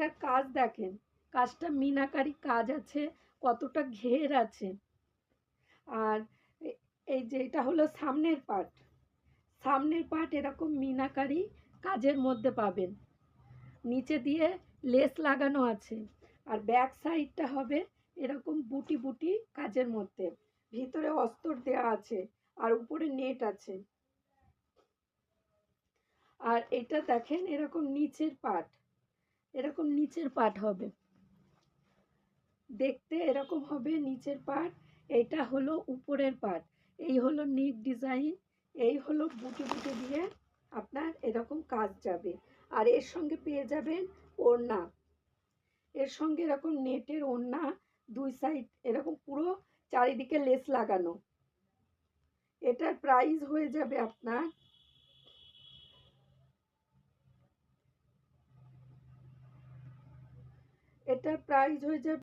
এটার কাজ দেখেন, কাজটা মিনাকারি কাজ আছে, কতটা ঘের আছে। আর এই যে এটা হলো সামনের পার্ট, সামনের পার্ট এরকম মিনাকারি কাজের মধ্যে পাবেন, নিচে দিয়ে লেস লাগানো আছে। আর ব্যাক সাইডটা হবে এরকম বুটি বুটি কাজের মধ্যে, ভিতরে অস্তর দেওয়া আছে আর উপরে নেট আছে। আর এটা দেখেন এরকম নিচের পার্ট, এরকম নিচের পার্ট হবে, দেখতে এরকম হবে নিচের পার্ট। এইটা হলো উপরের পার্ট, এই হলো নিক ডিজাইন, এই হলো বুটি বুটি দিয়ে আপনার এরকম কাজ যাবে। আর এর সঙ্গে পেয়ে যাবেন ওড়না, এর সঙ্গে এরকম নেটের ওড়না, দুই সাইড এরকম পুরো চারিদিকে লেস লাগানো। এটার প্রাইস হয়ে যাবে আপনার, এটার প্রাইস হয়ে যাবে